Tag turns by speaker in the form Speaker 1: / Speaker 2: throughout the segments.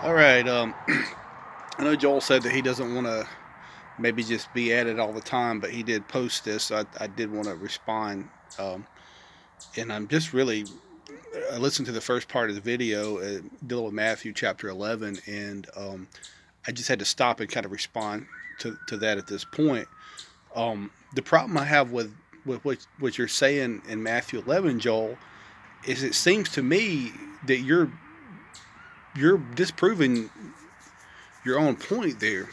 Speaker 1: All right. I know Joel said that he doesn't want to maybe just be at it all the time, but he did post this. So I did want to respond. Um, and I'm just really, I listened to the first part of the video dealing with Matthew chapter 11, and I just had to stop and kind of respond to that at this point. The problem I have with what you're saying in Matthew 11, Joel, is it seems to me that you're disproving your own point there,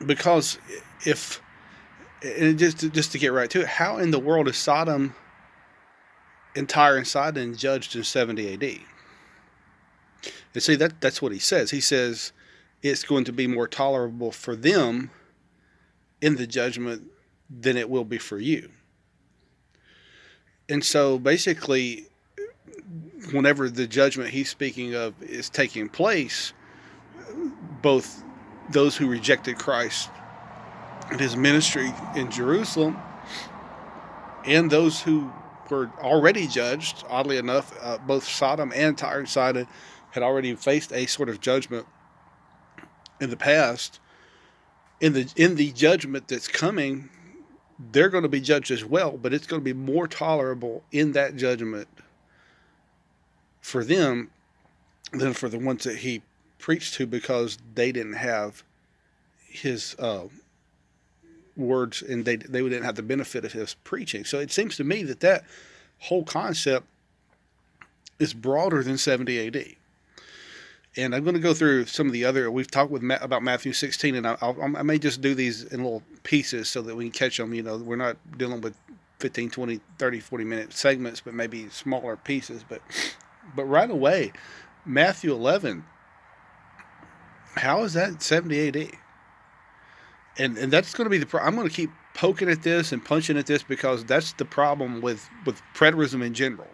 Speaker 1: because if and just to get right to it, how in the world is Sodom and Tyre and Sidon judged in 70 A.D.? And see, that's what he says. He says it's going to be more tolerable for them in the judgment than it will be for you. And so basically, whenever the judgment he's speaking of is taking place, both those who rejected Christ and his ministry in Jerusalem and those who were already judged, oddly enough, both Sodom and Tyre and Sidon had already faced a sort of judgment in the past. In the judgment that's coming, they're going to be judged as well, but it's going to be more tolerable in that judgment for them than for the ones that he preached to, because they didn't have his words, and they didn't have the benefit of his preaching. So it seems to me that whole concept is broader than 70 AD. And I'm going to go through some of the other. We've talked about Matthew 16, and I may just do these in little pieces so that we can catch them. We're not dealing with 15, 20, 30, 40-minute segments, but maybe smaller pieces. But right away, Matthew 11, how is that 70 AD? And that's going to be I'm going to keep poking at this and punching at this, because that's the problem with preterism in general.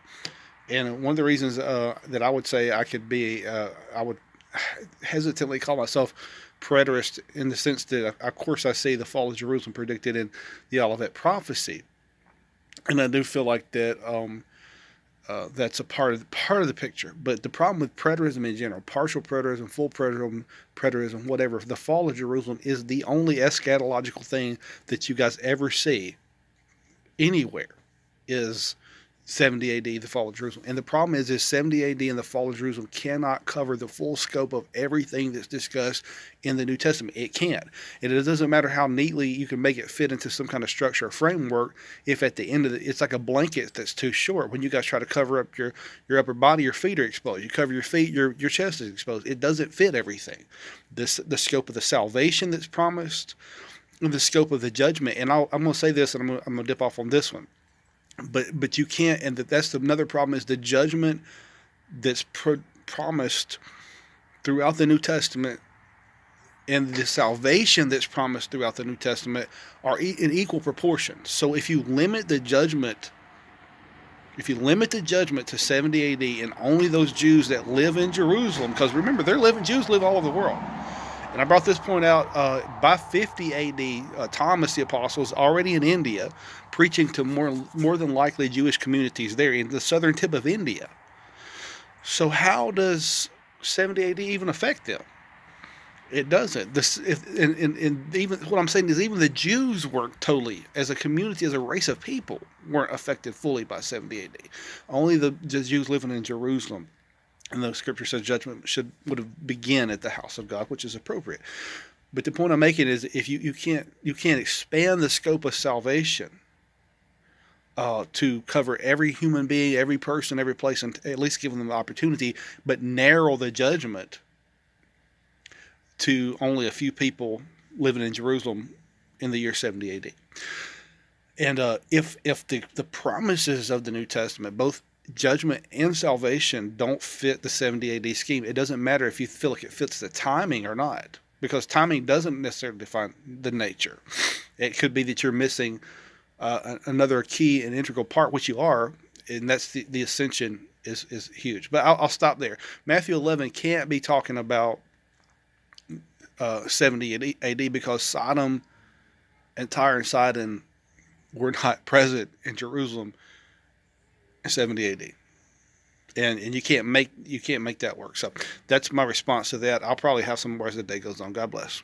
Speaker 1: And one of the reasons that I would say I would hesitantly call myself preterist, in the sense that, of course, I see the fall of Jerusalem predicted in the Olivet prophecy, and I do feel like that that's a part of the picture. But the problem with preterism in general, partial preterism, full preterism, whatever, the fall of Jerusalem is the only eschatological thing that you guys ever see anywhere, is 70 AD, the fall of Jerusalem. And the problem is 70 AD and the fall of Jerusalem cannot cover the full scope of everything that's discussed in the New Testament. It can't. And it doesn't matter how neatly you can make it fit into some kind of structure or framework, if at the end of it, it's like a blanket that's too short. When you guys try to cover up your upper body, your feet are exposed. You cover your feet, your chest is exposed. It doesn't fit everything. The scope of the salvation that's promised, and the scope of the judgment. And I'm going to say this, and I'm going to dip off on this one. But you can't, and that's another problem, is the judgment that's promised throughout the New Testament and the salvation that's promised throughout the New Testament are in equal proportion. So if you limit the judgment to 70 AD and only those Jews that live in Jerusalem, because remember, Jews live all over the world. And I brought this point out by 50 AD, Thomas the Apostle is already in India, preaching to more than likely Jewish communities there in the southern tip of India. So how does 70 AD even affect them? It doesn't. Even what I'm saying is, even the Jews weren't totally, as a community, as a race of people, weren't affected fully by 70 AD. Only the Jews living in Jerusalem. And the scripture says judgment would have begun at the house of God, which is appropriate. But the point I'm making is, if you can't expand the scope of salvation to cover every human being, every person, every place, and at least give them the opportunity, but narrow the judgment to only a few people living in Jerusalem in the year 70 AD. And if the promises of the New Testament, both judgment and salvation, don't fit the 70 AD scheme, it doesn't matter if you feel like it fits the timing or not, because timing doesn't necessarily define the nature. It could be that you're missing another key and integral part, which you are, and that's the ascension is huge. But I'll stop there. Matthew 11 can't be talking about 70 AD, because Sodom and Tyre and Sidon were not present in Jerusalem in 70 AD. and you can't make that work. So that's my response to that. I'll probably have some more as the day goes on. God bless.